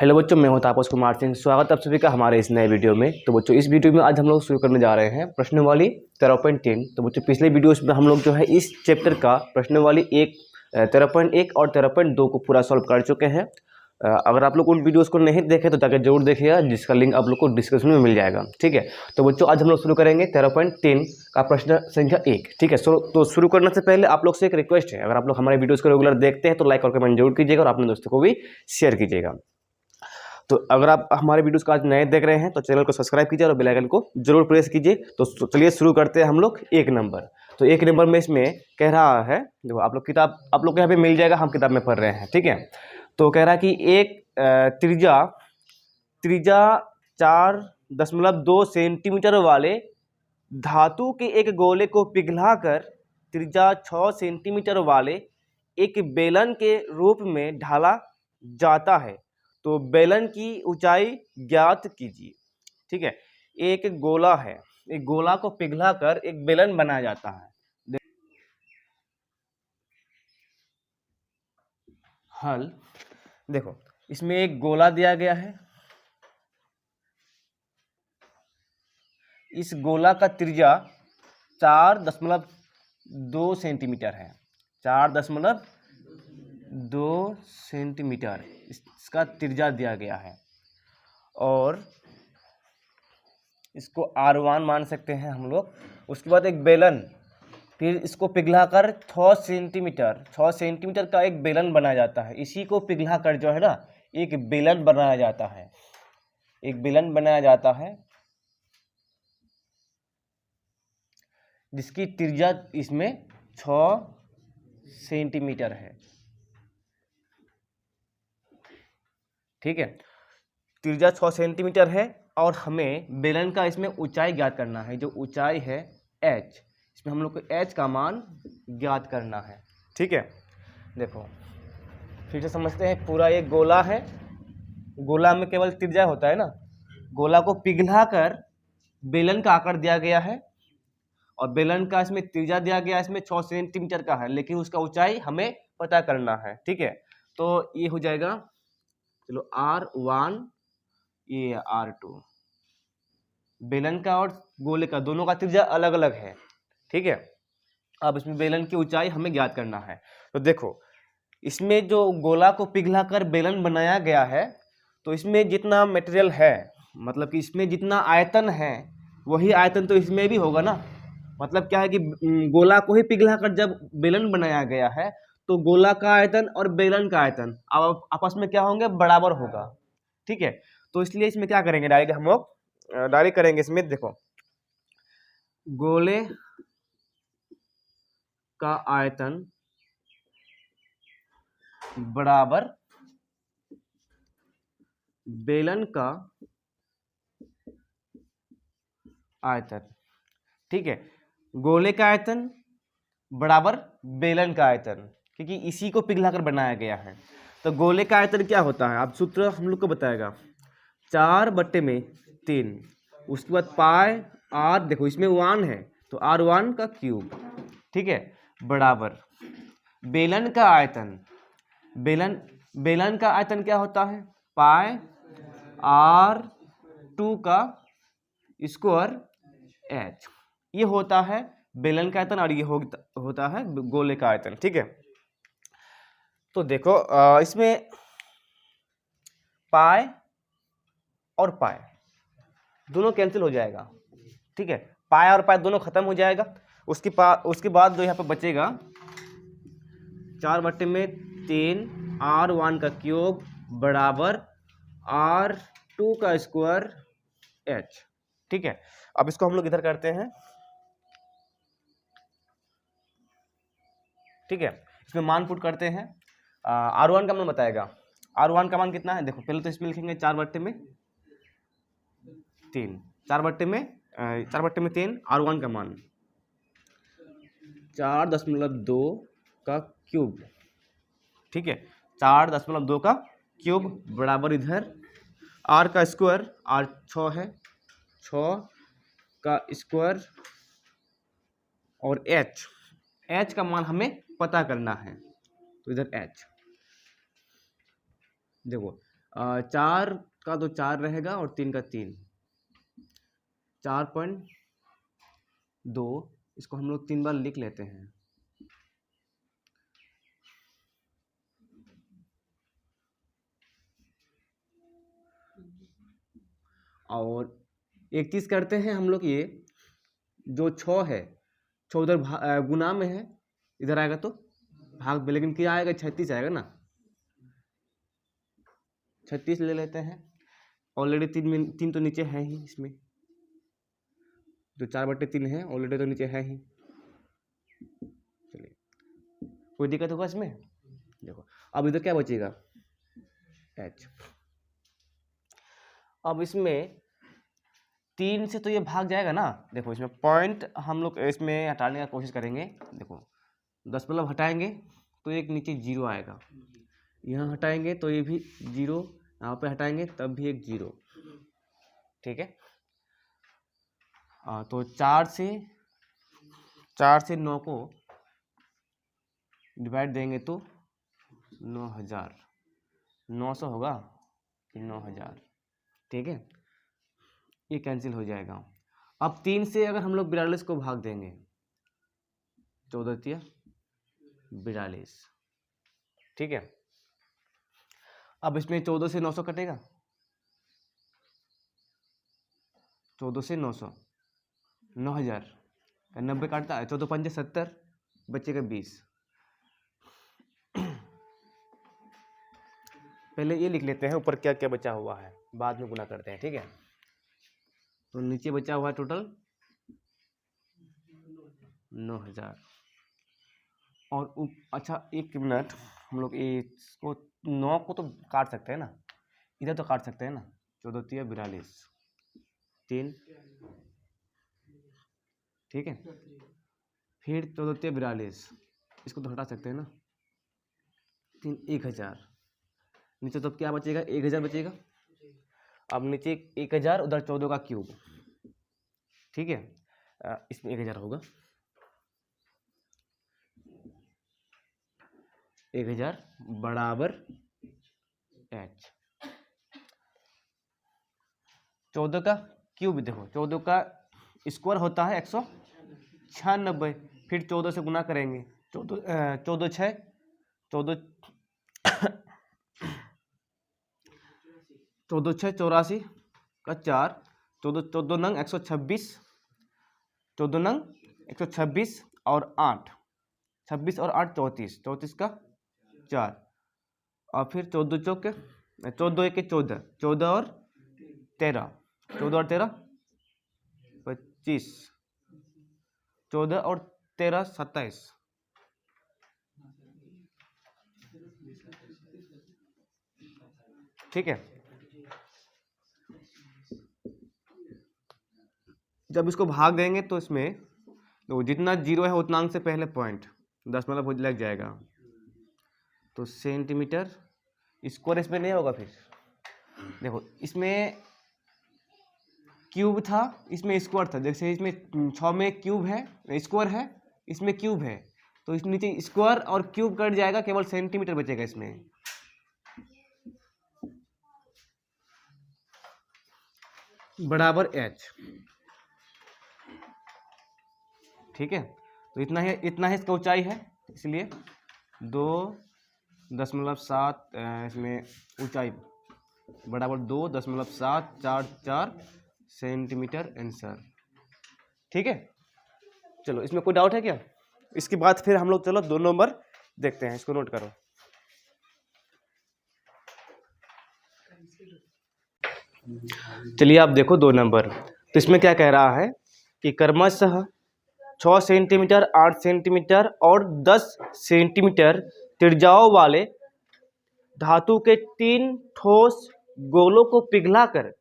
Hello बच्चों, मैं हूं तापस कुमार सिंह। स्वागत है आप सभी का हमारे इस नए वीडियो में। तो बच्चों, इस वीडियो में आज हम लोग शुरू करने जा रहे हैं प्रश्नावली 13.10। तो बच्चों, पिछले वीडियोस में हम लोग जो है इस चैप्टर का प्रश्नावली 13.1 और 13.2 को पूरा सॉल्व कर चुके हैं। अगर आप लोग उन वीडियोस को नहीं देखे तो जाकर जरूर देखिएगा, जिसका लिंक आप लोग को डिस्क्रिप्शन में मिल जाएगा। ठीक है, तो बच्चों आज हम लोग शुरू करेंगे 13.10 का प्रश्न संख्या 1। ठीक है, तो शुरू करने से पहले आप लोग से एक रिक्वेस्ट है, अगर आप लोग हमारे वीडियोस को रेगुलर देखते हैं तो लाइक और कमेंट जरूर कीजिएगा और अपने दोस्तों को भी शेयर कीजिएगा। तो अगर आप हमारे वीडियोस को आज नए देख रहे हैं तो चैनल को सब्सक्राइब कीजिए और बेल आइकन को जरूर प्रेस कीजिए। तो चलिए शुरू करते हैं हम लोग 1 नंबर। तो 1 नंबर में इसमें कह रहा है, देखो आप लोग किताब आप लोग को यहाँ पे मिल जाएगा, हम किताब में पढ़ रहे हैं। ठीक है, तो कह रहा है कि एक त्रिज्या 4.2 सेंटीमीटर वाले धातु के एक गोले को पिघलाकर त्रिज्या 6 सेंटीमीटर वाले एक बेलन के रूप में ढाला जाता है। तो बेलन की ऊंचाई ज्ञात कीजिए। ठीक है, एक गोला है, एक गोला को पिघलाकर एक बेलन बनाया जाता है। हल देखो, इसमें एक गोला दिया गया है। इस गोला का त्रिज्या 4.2 सेंटीमीटर है। 4.2 सेंटीमीटर इसका त्रिज्या दिया गया है और इसको R1 मान सकते हैं हम लोग। उसके बाद एक बेलन, फिर इसको पिघलाकर 6 सेंटीमीटर का एक बेलन बनाया जाता है। इसी को पिघलाकर जो है ना एक बेलन बनाया जाता है, एक बेलन बनाया जाता है जिसकी त्रिज्या इसमें 6 सेंटीमीटर है। ठीक है, त्रिज्या 6 सेंटीमीटर है और हमें बेलन का इसमें ऊंचाई ज्ञात करना है। जो ऊंचाई है h, इसमें हम लोग को h का मान ज्ञात करना है। ठीक है, देखो फिर से समझते हैं। पूरा एक गोला है, गोला में केवल त्रिज्या होता है ना। गोला को पिघलाकर बेलन का आकार दिया गया है और बेलन का इसमें त्रिज्या दिया गया है, इसमें 6 सेंटीमीटर का है, लेकिन उसका ऊंचाई हमें पता करना है। ठीक है, तो ये हो जाएगा, चलो R1, ये R2। बेलन का और गोले का दोनों का त्रिज्या अलग अलग है। ठीक है, अब इसमें बेलन की ऊंचाई हमें ज्ञात करना है। तो देखो, इसमें जो गोला को पिघलाकर बेलन बनाया गया है, तो इसमें जितना मटेरियल है, मतलब कि इसमें जितना आयतन है वही आयतन तो इसमें भी होगा ना। मतलब क्या है कि गोला को ही पिघलाकर जब बेलन बनाया गया है तो गोला का आयतन और बेलन का आयतन अब आपस में क्या होंगे, बराबर होगा। ठीक है, तो इसलिए इसमें क्या करेंगे, डायरेक्ट हम लोग डायरेक्ट करेंगे इसमें। देखो, गोले का आयतन बराबर बेलन का आयतन। ठीक है, गोले का आयतन बराबर बेलन का आयतन, क्योंकि इसी को पिघलाकर बनाया गया है। तो गोले का आयतन क्या होता है, अब सूत्र हम लोग को बताएगा, 4/3। उसके बाद पाई R, देखो इसमें 1 है तो R1 का क्यूब। ठीक है, बराबर बेलन का आयतन, बेलन का आयतन क्या होता है, पाई R2 का स्क्वायर H। ये होता है बेलन का आयतन और ये होता है गोले का आयतन। ठीक है, तो देखो इसमें पाई और पाई दोनों कैंसिल हो जाएगा। ठीक है, पाई और पाई दोनों खत्म हो जाएगा। उसके बाद जो यहाँ पे बचेगा 4/3 R1 का क्यूब बराबर R2 का स्क्वायर H। ठीक है, अब इसको हम लोग इधर करते हैं। ठीक है, इसमें मान पुट करते हैं। R1 का मान बताएगा। R1 का मान कितना है, देखो पहले तो इसमें लिखेंगे 4/3, 4/3 R1 का मान 4.2 का क्यूब। ठीक है, 4.2 का क्यूब बराबर इधर R का स्क्वायर, R 6 है, 6 का स्क्वायर और H का मान हमें पता करना है। तो इधर H देखो 4 का तो 4 रहेगा और 3 का 3, 4.2। इसको हम लोग 3 बार लिख लेते हैं। और एक चीज़ करते हैं हम लोग, ये जो 6 है 6 उधर गुना में है, इधर आएगा तो भाग में, लेकिन क्या आएगा 36 आएगा ना, 36 ले लेते हैं। ऑलरेडी 3 तो नीचे है ही, इसमें जो 4/3 है ऑलरेडी तो नीचे है ही। चलिए, कोई दिक्कत होगा इसमें? देखो अब इधर क्या बचेगा, h। अब इसमें 3 से तो ये भाग जाएगा ना। देखो इसमें पॉइंट हम लोग इसमें हटाने का कोशिश करेंगे। देखो 10 हटाएंगे तो एक नीचे 0 आएगा, यहाँ हटाएंगे तो ये भी 0, यहाँ पे हटाएंगे तब भी एक 0। ठीक है, तो 4 से 9 को डिवाइड देंगे तो 9000, 900 होगा कि 9000। ठीक है, ये कैंसिल हो जाएगा। अब 3 से अगर हम लोग 42 को भाग देंगे, 14×42। ठीक है, अब इसमें 14 से 900 कटेगा, 14 से 900, 9000 का 90 काटता है, 14×5 = 70, बचेगा 20। पहले ये लिख लेते हैं ऊपर क्या क्या बचा हुआ है, बाद में गुना करते हैं। ठीक है, तो नीचे बचा हुआ है टोटल 9000। और अच्छा एक मिनट, हम लोग इसको 9 को तो काट सकते हैं ना, इधर तो काट सकते हैं ना, 14×42 3। ठीक है, फिर 14×42 इसको तो हटा सकते हैं ना, 3 1000। नीचे तो क्या बचेगा, 1000 बचेगा। अब नीचे 1000, उधर 14 का क्यूब। ठीक है, इसमें 1000 होगा, 1000 बराबर h। 14 का क्यूब, देखो 14 का स्क्वायर होता है 196, फिर 14 से गुना करेंगे, 14 6 14 14 6 84 का 4, 14 नंग 126, 14 नंग 126 और 8, 26 और 8 34, 34 का 4, और फिर 14 चौक 14 1 14, 14 और 13, 14 और 13 25, 14 और 13 27। ठीक है, जब इसको भाग देंगे तो इसमें तो जितना 0 है उतना अंक से पहले पॉइंट 10 लग जाएगा, तो सेंटीमीटर स्क्वायर इसमें नहीं होगा। फिर देखो इसमें क्यूब था, इसमें स्क्वायर था, जैसे इसमें 6 में क्यूब है, स्क्वायर है, इसमें क्यूब है, तो इस नीचे स्क्वायर और क्यूब कट जाएगा, केवल सेंटीमीटर बचेगा इसमें। बराबर h। ठीक है, तो इतना है इसका ऊंचाई है, इसलिए 2.7 इसमें ऊंचाई बराबर 2.744 सेंटीमीटर आंसर। ठीक है, चलो इसमें कोई डाउट है क्या? इसके बाद फिर हम लोग चलो 2 नंबर देखते हैं, इसको नोट करो। चलिए आप देखो 2 नंबर, तो इसमें क्या कह रहा है कि क्रमशः 6 सेंटीमीटर, 8 सेंटीमीटर और 10 सेंटीमीटर त्रिज्याओं वाले धातु के 3 ठोस गोलों को पिघलाकर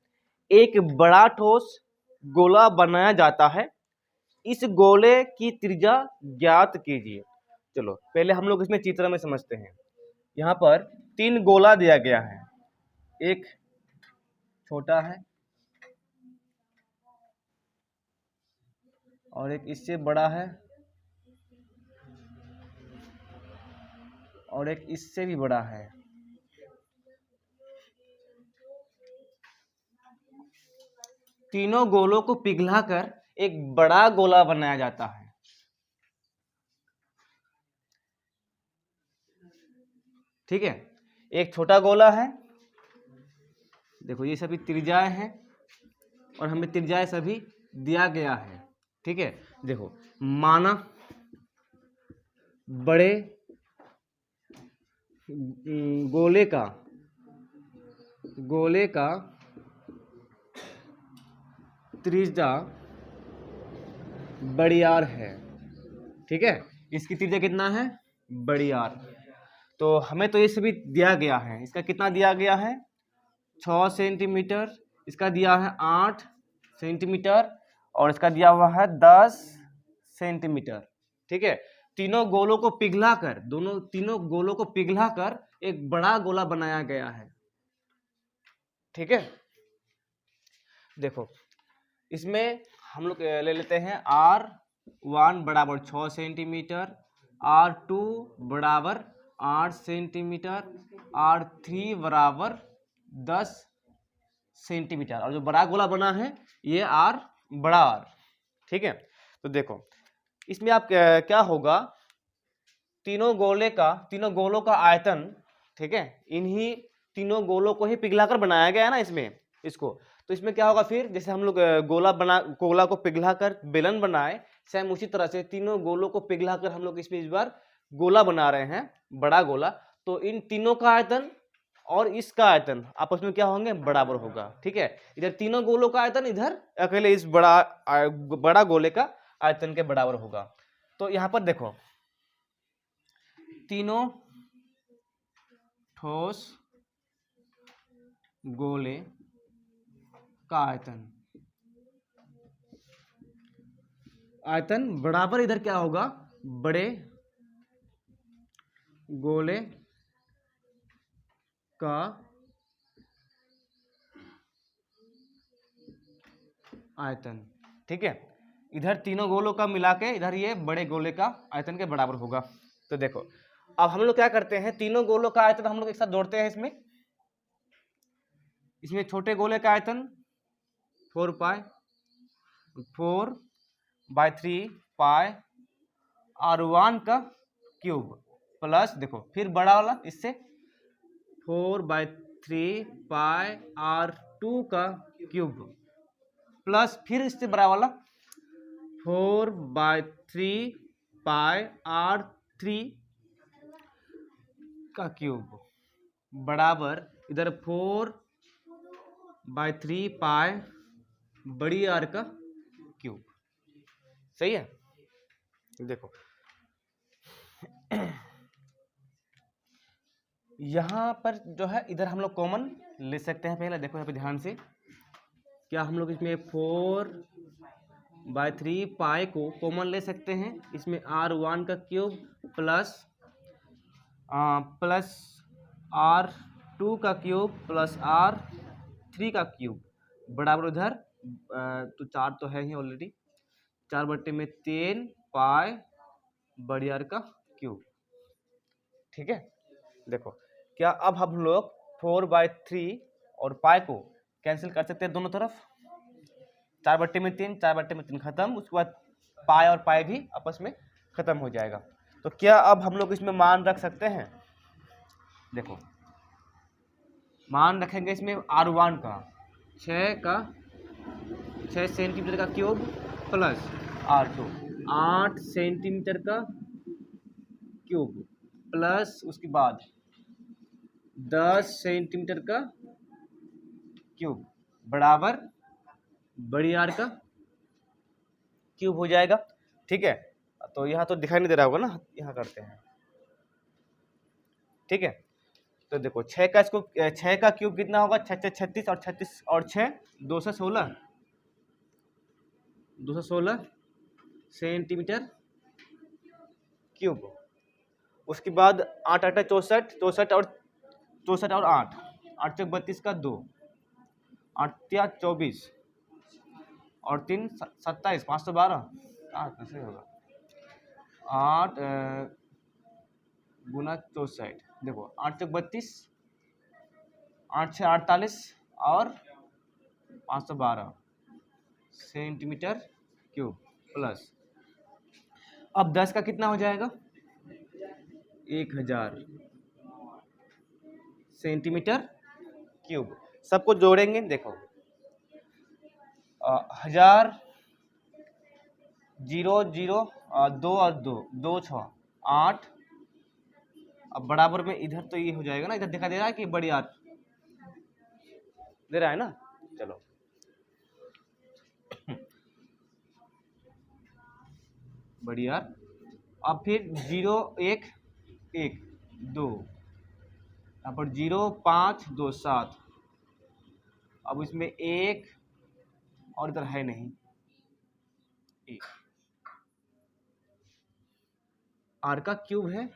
एक बड़ा ठोस गोला बनाया जाता है। इस गोले की त्रिज्या ज्ञात कीजिए। चलो पहले हम लोग इसमें चित्र में समझते हैं। यहाँ पर 3 गोला दिया गया है, एक छोटा है और एक इससे बड़ा है और एक इससे भी बड़ा है। तीनों गोलों को पिघलाकर एक बड़ा गोला बनाया जाता है। ठीक है, एक छोटा गोला है, देखो ये सभी त्रिज्याएं हैं और हमें त्रिज्याएं सभी दिया गया है। ठीक है, देखो माना बड़े गोले का त्रिज्या बड़ी आर है। ठीक है, इसकी त्रिज्या कितना है, बड़ी आर। तो हमें तो ये सभी दिया गया है, इसका कितना दिया गया है 6 सेंटीमीटर, इसका दिया है 8 सेंटीमीटर और इसका दिया हुआ है 10 सेंटीमीटर। ठीक है, तीनों गोलों को पिघलाकर तीनों गोलों को पिघलाकर एक बड़ा गोला बनाया गया है। ठीक है, देखो इसमें हम लोग ले लेते हैं R1 बराबर 6 सेंटीमीटर, R2 बराबर 8 सेंटीमीटर, R3 बराबर 10 सेंटीमीटर और जो बड़ा गोला बना है ये बड़ा आर। ठीक है, तो देखो इसमें आप क्या होगा, तीनों गोलों का आयतन, ठीक है, इन्हीं तीनों गोलों को ही पिघलाकर बनाया गया है ना इसमें, इसको तो इसमें क्या होगा फिर, जैसे हम लोग गोला को पिघलाकर बेलन बनाए, सेम उसी तरह से तीनों गोलों को पिघलाकर हम लोग इसमें इस बार गोला बना रहे हैं, बड़ा गोला। तो इन तीनों का आयतन और इसका आयतन आपस में क्या होंगे, बराबर होगा। ठीक है, इधर तीनों गोलों का आयतन इधर अकेले इस बड़ा गोले का आयतन के बराबर होगा। तो यहां पर देखो तीनों ठोस गोले का आयतन बराबर इधर क्या होगा, बड़े गोले का आयतन। ठीक है, इधर तीनों गोलों का मिला के इधर ये बड़े गोले का आयतन के बराबर होगा। तो देखो अब हम लोग क्या करते हैं, तीनों गोलों का आयतन हम लोग एक साथ जोड़ते हैं। इसमें छोटे गोले का आयतन 4/3 पाई R1 का क्यूब प्लस देखो फिर बड़ा वाला इससे 4/3 पाई R2 का क्यूब प्लस फिर इससे बड़ा वाला 4/3 पाई R3 का क्यूब बराबर इधर 4/3 पाई बड़ी आर का क्यूब। सही है, देखो यहां पर जो है इधर हम लोग कॉमन ले सकते हैं। पहले देखो यहाँ पे ध्यान से, क्या हम लोग इसमें 4/3 पाई को कॉमन ले सकते हैं, इसमें R1 का क्यूब प्लस R2 का क्यूब प्लस R3 का क्यूब बराबर उधर तो 4 तो है ही ऑलरेडी, 4/3 पाई बड़ी आर का क्यूब। ठीक है, देखो क्या अब हम लोग 4/3 और पाई को कैंसिल कर सकते हैं दोनों तरफ, 4/3 4/3 खत्म, उसके बाद पाई और पाई भी आपस में खत्म हो जाएगा। तो क्या अब हम लोग इसमें मान रख सकते हैं, देखो मान रखेंगे इसमें R1 का 6 सेंटीमीटर का क्यूब प्लस R2 8 सेंटीमीटर का क्यूब प्लस उसके बाद 10 सेंटीमीटर का क्यूब बराबर बड़ी आर का क्यूब हो जाएगा। ठीक है, तो यहाँ तो दिखाई नहीं दे रहा होगा ना, यहाँ करते हैं। ठीक है, तो देखो 6 का क्यूब कितना होगा, 6 6 36 और 36 और 6 216 सेंटीमीटर क्यूब। उसके बाद 8 8 64 और 8 8 चौक 32 का 2 8 24 और 3 27 512 कैसे होगा 8 गुना 64, देखो 8 चौक 32 8 6 48 और 512 सेंटीमीटर क्यूब प्लस, अब 10 का कितना हो जाएगा 1000 सेंटीमीटर क्यूब। सबको जोड़ेंगे, देखो 1000 0 0 2 और 2 2 6 8, अब बराबर में इधर तो ये हो जाएगा ना, इधर दिखा दे रहा है कि बड़ी आर दे रहा है ना, चलो बड़ी आर, अब फिर 0 1 1 2, यहाँ पर 0 5 2 7, अब इसमें 1 और इधर है नहीं 1, आर का क्यूब है,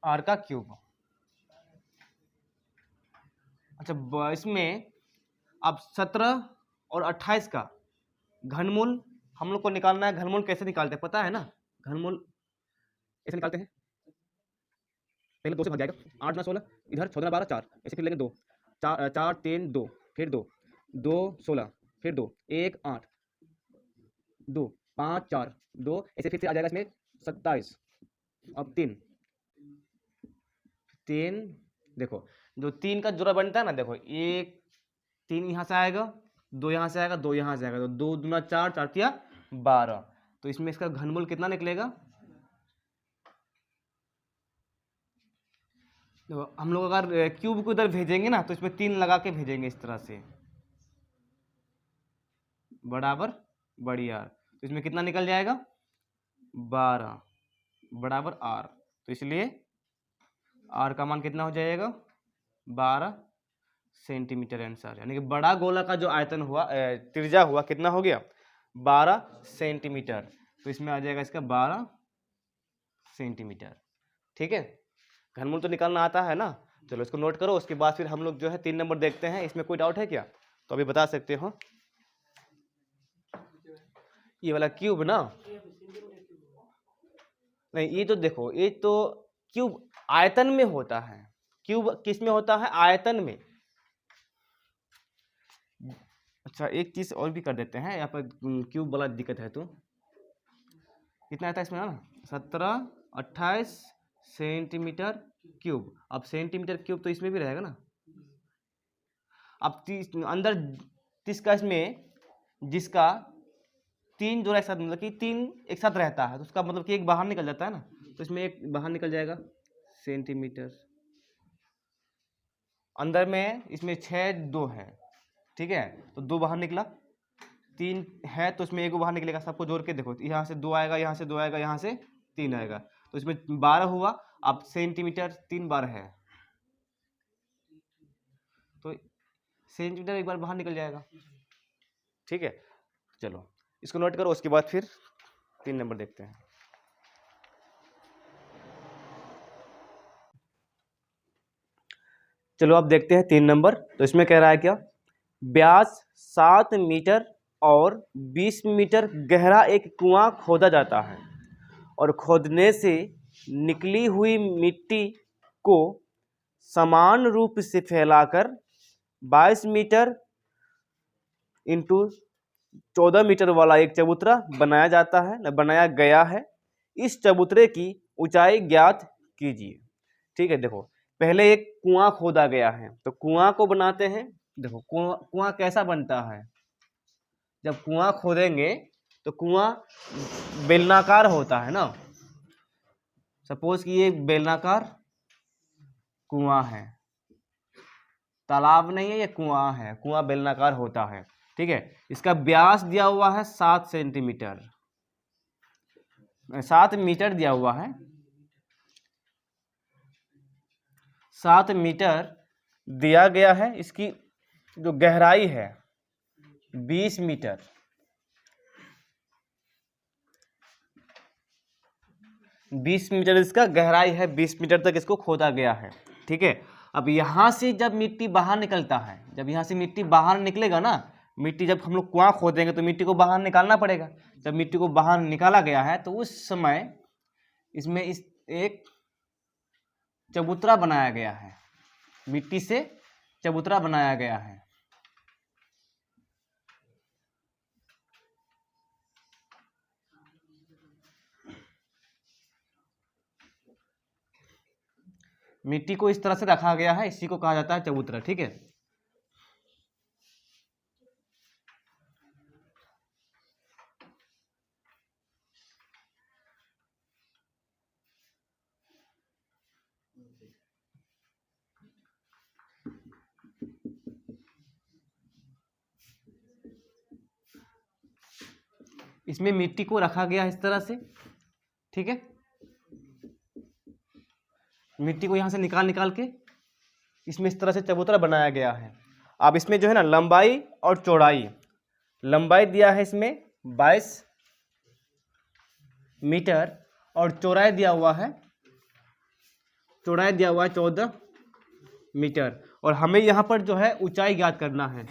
आर का क्यूब। अच्छा इसमें अब 17 और 28 का घनमूल हम लोग को निकालना है। घनमूल कैसे निकालते हैं पता है ना, घनमूल ऐसे निकालते हैं, पहले 2 से भाग जाएगा, 8 9 16, इधर 14 12 4, ऐसे फिर लेंगे 2 4 4 3 2, फिर 2 2 16, फिर 2 1 8 2 5 4 2, ऐसे फिर से आ जाएगा इसमें 27, अब 3 3, देखो जो 3 का जोड़ा बनता है ना, देखो 1 3 यहाँ से आएगा, 2 यहाँ से आएगा, 2 यहाँ से आएगा, तो 2 दूना 4 4 तिया 12, तो इसमें इसका घनमूल कितना निकलेगा, देखो हम लोग अगर क्यूब को इधर भेजेंगे ना तो इसमें 3 लगा के भेजेंगे इस तरह से, बराबर बड़ी आर, तो इसमें कितना निकल जाएगा 12 बराबर आर, तो इसलिए आर का मान कितना हो जाएगा 12 सेंटीमीटर आंसर, यानी कि बड़ा गोला का जो आयतन हुआ त्रिज्या हुआ कितना हो गया 12 सेंटीमीटर, तो इसमें आ जाएगा इसका 12 सेंटीमीटर। ठीक है, घनमूल तो निकालना आता है ना, चलो इसको नोट करो। उसके बाद फिर हम लोग जो है 3 नंबर देखते हैं, इसमें कोई डाउट है क्या, तो अभी बता सकते हो। ये वाला क्यूब ना, नहीं ये तो देखो, ये तो क्यूब आयतन में होता है, क्यूब किस में होता है आयतन में। अच्छा एक चीज और भी कर देते हैं, यहाँ पर क्यूब वाला दिक्कत है, तो कितना आता है इसमें ना 17 28 सेंटीमीटर क्यूब, अब सेंटीमीटर क्यूब तो इसमें भी रहेगा ना, अब अंदर 30 का इसमें जिसका 3 जोड़ा एक साथ, मतलब कि 3 एक साथ रहता है, तो उसका मतलब कि एक बाहर निकल जाता है ना, तो इसमें एक बाहर निकल जाएगा सेंटीमीटर, अंदर में इसमें 6 2 है, ठीक है, तो 2 बाहर निकला, 3 है तो इसमें 1 बाहर निकलेगा, सबको जोड़ के देखो, यहाँ से 2 आएगा, यहाँ से 2 आएगा, यहाँ से 3 आएगा, तो इसमें 12 हुआ, अब सेंटीमीटर 3 बार है, तो सेंटीमीटर एक बार बाहर निकल जाएगा। ठीक है, चलो इसको नोट करो, उसके बाद फिर 3 नंबर देखते हैं। चलो अब देखते हैं 3 नंबर, तो इसमें कह रहा है क्या, व्यास 7 मीटर और 20 मीटर गहरा एक कुआं खोदा जाता है और खोदने से निकली हुई मिट्टी को समान रूप से फैलाकर 22 मीटर इंटू 14 मीटर वाला एक चबूतरा बनाया जाता है, बनाया गया है। इस चबूतरे की ऊंचाई ज्ञात कीजिए। ठीक है, देखो पहले एक कुआं खोदा गया है, तो कुआं को बनाते हैं। देखो कुआं कैसा बनता है, जब कुआं खोदेंगे तो कुआं बेलनाकार होता है ना, सपोज कि ये बेलनाकार कुआं है, तालाब नहीं है, ये कुआं है, कुआं बेलनाकार होता है। ठीक है, इसका व्यास दिया हुआ है 7 सेंटीमीटर, 7 मीटर दिया हुआ है, 7 मीटर दिया गया है। इसकी जो गहराई है 20 मीटर, 20 मीटर इसका गहराई है, 20 मीटर तक इसको खोदा गया है। ठीक है, अब यहाँ से जब मिट्टी बाहर निकलता है, जब यहाँ से मिट्टी बाहर निकलेगा ना, मिट्टी जब हम लोग कुआं खोदेंगे तो मिट्टी को बाहर निकालना पड़ेगा। जब मिट्टी को बाहर निकाला गया है तो उस समय इसमें इस एक चबूतरा बनाया गया है, मिट्टी से चबूतरा बनाया गया है। मिट्टी को इस तरह से रखा गया है, इसी को कहा जाता है चबूतरा। ठीक है, इसमें मिट्टी को रखा गया है इस तरह से। ठीक है, मिट्टी को यहाँ से निकाल निकाल के इसमें इस तरह से चबूतरा बनाया गया है। अब इसमें जो है ना लंबाई और चौड़ाई, लंबाई दिया है इसमें 22 मीटर और चौड़ाई दिया हुआ है 14 मीटर। और हमें यहाँ पर जो है ऊंचाई ज्ञात करना है,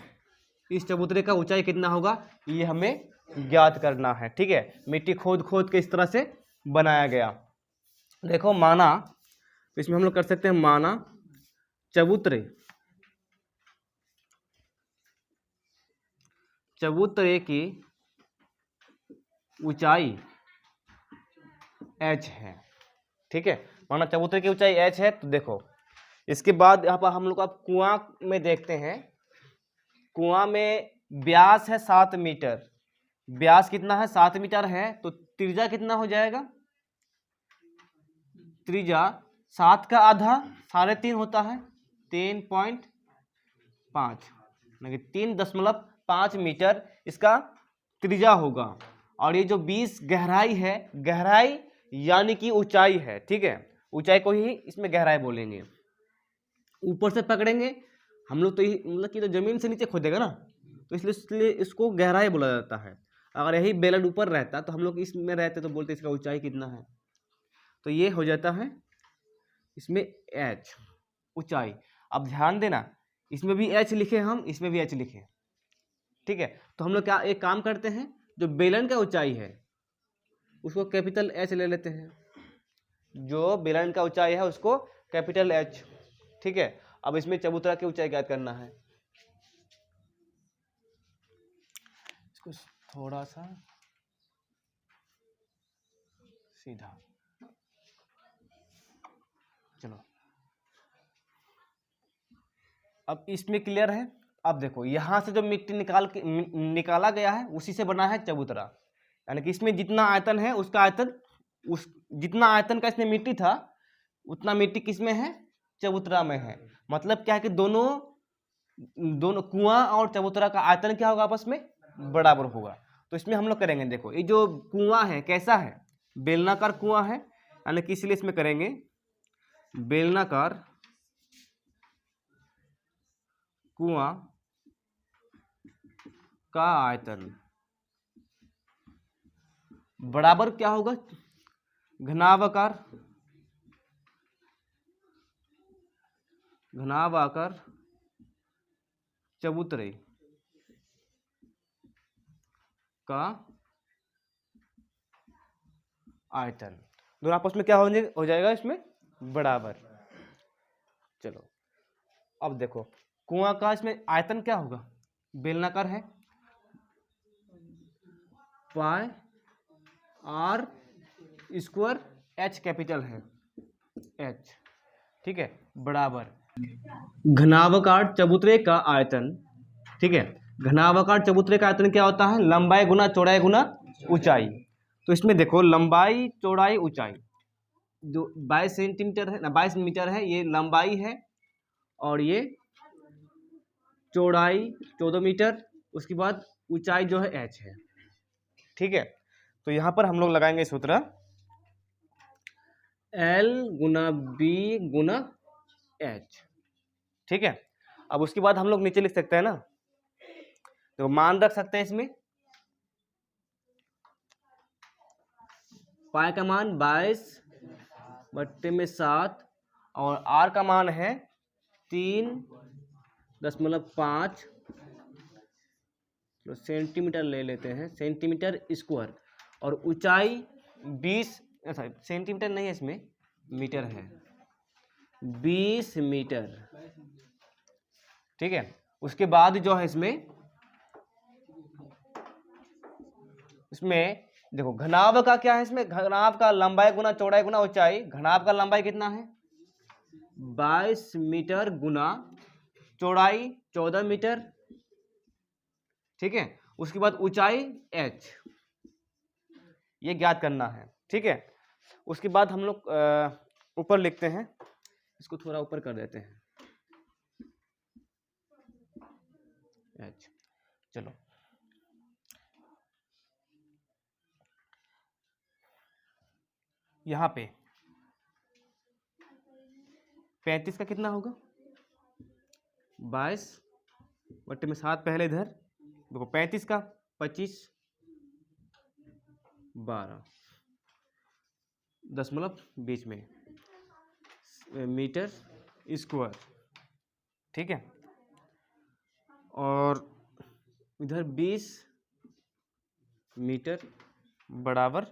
इस चबूतरे का ऊंचाई कितना होगा ये हमें ज्ञात करना है। ठीक है, मिट्टी खोद खोद के इस तरह से बनाया गया। देखो माना, इसमें हम लोग कर सकते हैं माना चबूतरे की ऊंचाई h है। ठीक है, माना चबूतरे की ऊंचाई h है। तो देखो इसके बाद यहाँ पर हम लोग अब कुआं में देखते हैं। कुआं में व्यास है 7 मीटर, व्यास कितना है 7 मीटर है, तो त्रिज्या कितना हो जाएगा, त्रिज्या 7 का आधा 3.5 होता है 3.5 3.5 मीटर इसका त्रिज्या होगा। और ये जो 20 गहराई है, गहराई यानी कि ऊंचाई है। ठीक है, ऊंचाई को ही इसमें गहराई बोलेंगे। ऊपर से पकड़ेंगे हम लोग तो मतलब कि तो जमीन से नीचे खोदेगा ना, तो इसलिए इसको गहराई बोला जाता है। अगर यही बेलन ऊपर रहता तो हम लोग इसमें रहते तो बोलते इसका ऊंचाई कितना है, तो ये हो जाता है इसमें h ऊंचाई। अब ध्यान देना, इसमें भी h लिखे हम, इसमें भी h लिखे। ठीक है, तो हम लोग क्या एक काम करते हैं, जो बेलन का ऊंचाई है उसको कैपिटल H ले लेते हैं, जो बेलन का ऊंचाई है उसको कैपिटल H। ठीक है, अब इसमें चबूतरा की ऊंचाई ज्ञात करना है। इसको थोड़ा सा सीधा, चलो अब इसमें क्लियर है। अब देखो यहाँ से जो मिट्टी निकाला गया है उसी से बना है चबूतरा, यानी कि इसमें जितना आयतन है उसका आयतन जितना आयतन का इसमें मिट्टी था उतना मिट्टी किसमें है, चबूतरा में है। मतलब क्या है कि दोनों कुआं और चबूतरा का आयतन क्या होगा, आपस में बराबर होगा। तो इसमें हम लोग करेंगे, देखो ये जो कुआं है कैसा है, बेलनाकार कुआं है, यानी कि इसलिए इसमें करेंगे बेलनाकार कुआं का आयतन बराबर क्या होगा, घनाभाकार चबूतरे का आयतन, दोनों आपस में क्या हो जाएगा इसमें बराबर। चलो अब देखो कुआं का इसमें आयतन क्या होगा, बेलनाकार है, पाई आर स्क्वायर h कैपिटल है h। ठीक है, बराबर घनाभाकार चबूतरे का आयतन। ठीक है, घनाभाकार चबूतरे का आयतन क्या होता है, लंबाई गुना चौड़ाई गुना ऊंचाई। तो इसमें देखो लंबाई चौड़ाई ऊंचाई जो 22 सेंटीमीटर है ना, 22 मीटर है, ये लंबाई है, और ये चौड़ाई 14 मीटर, उसके बाद ऊंचाई जो है h है। ठीक है, तो यहाँ पर हम लोग लगाएंगे सूत्र L गुना B गुना H। ठीक है, अब उसके बाद हम लोग नीचे लिख सकते हैं ना, तो मान रख सकते हैं इसमें, पाई का मान 22/7 और आर का मान है 3.5 सेंटीमीटर ले लेते हैं, सेंटीमीटर स्क्वायर, और ऊंचाई 20 सेंटीमीटर नहीं है, इसमें मीटर है, 20 मीटर। ठीक है, उसके बाद जो है इसमें देखो घनाभ का क्या है, इसमें घनाभ का लंबाई गुना चौड़ाई गुना ऊंचाई। घनाभ का लंबाई कितना है 22 मीटर गुना चौड़ाई 14 मीटर, ठीक है। उसके बाद ऊंचाई h, ये ज्ञात करना है, ठीक है। उसके बाद हम लोग ऊपर लिखते हैं, इसको थोड़ा ऊपर कर देते हैं h। चलो यहाँ पे 35 का कितना होगा, 22 बट्टे में 7 पहले इधर, देखो 35 का 25 12 दशमलव बीच में मीटर स्क्वायर, ठीक है। और इधर 20 मीटर बराबर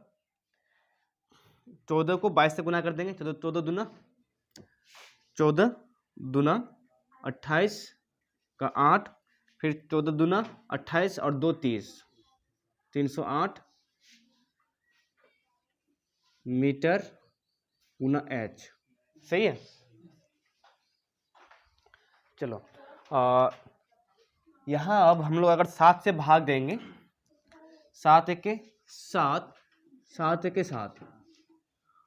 14 को 22 से गुना कर देंगे, 14 दूना 28 का 8, फिर 14 दूना 28 और 2 30, 308 मीटर गुना h, सही है। चलो यहाँ अब हम लोग अगर 7 से भाग देंगे, 7 एके 7, 7 एके 7,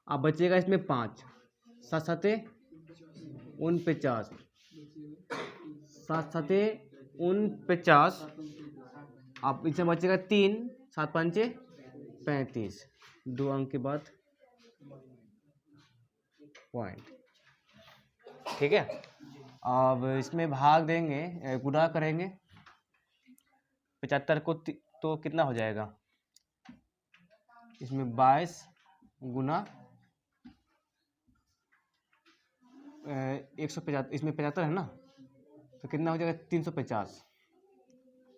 अब बचेगा इसमें 5, 7 7 49, 7 7 49, अब इसमें बचेगा 3, 7 5 35, 2 अंक के बाद पॉइंट, ठीक है। अब इसमें भाग देंगे, गुणा करेंगे 75 को तो कितना हो जाएगा, इसमें 22 गुना 150, इसमें 75 है ना, तो कितना हो जाएगा 350,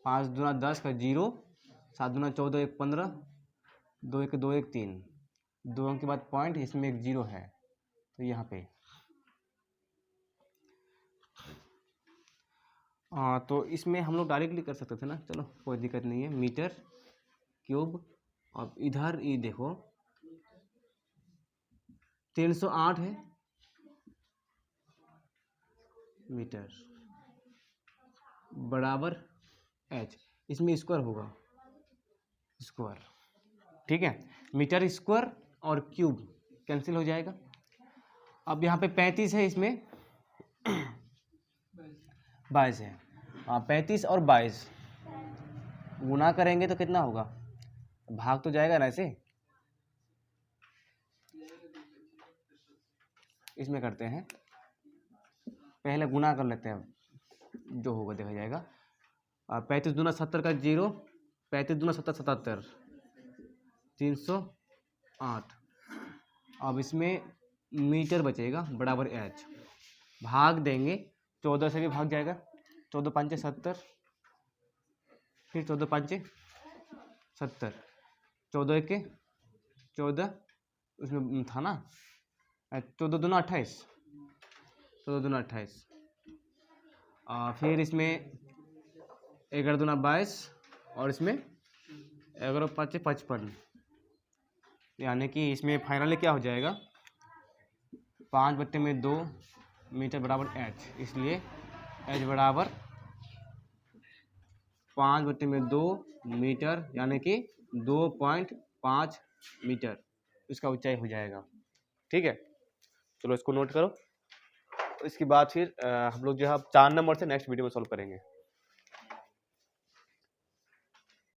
5 दूना 10 का 0, 7 दूना 14 1 15, 2 1 2 1 3, 2 अंक के बाद पॉइंट, इसमें एक 0 है, तो यहाँ पे तो इसमें हम लोग डायरेक्टली कर सकते थे ना, चलो कोई दिक्कत नहीं है, मीटर क्यूब। अब इधर ये देखो 308 है मीटर बराबर h, इसमें स्क्वायर होगा, स्क्वायर, ठीक है। मीटर स्क्वायर और क्यूब कैंसिल हो जाएगा। अब यहाँ पे 35 है, इसमें 22 है, 35 और 22 गुना करेंगे तो कितना होगा, भाग तो जाएगा ना ऐसे, इसमें करते हैं, पहले गुना कर लेते हैं, जो होगा देखा जाएगा। 35 दूना 70 का 0, 35 दूना 70 77, 308, अब इसमें मीटर बचेगा बराबर h, भाग देंगे 14 से भी भाग जाएगा, 14 5 70, फिर 14 5 70, 14 1 14, उसमें था ना 14 दूना 28, 14 दूना 28, फिर इसमें 11 दूना 22, और इसमें 11 5 55, यानी कि इसमें फाइनली क्या हो जाएगा 5/2 मीटर बराबर h, इसलिए h बराबर 5/2 मीटर, यानी कि 2.5 मीटर इसका ऊंचाई हो जाएगा, ठीक है। चलो इसको नोट करो, इसके बाद फिर हम लोग जो है 4 नंबर से नेक्स्ट वीडियो में सॉल्व करेंगे।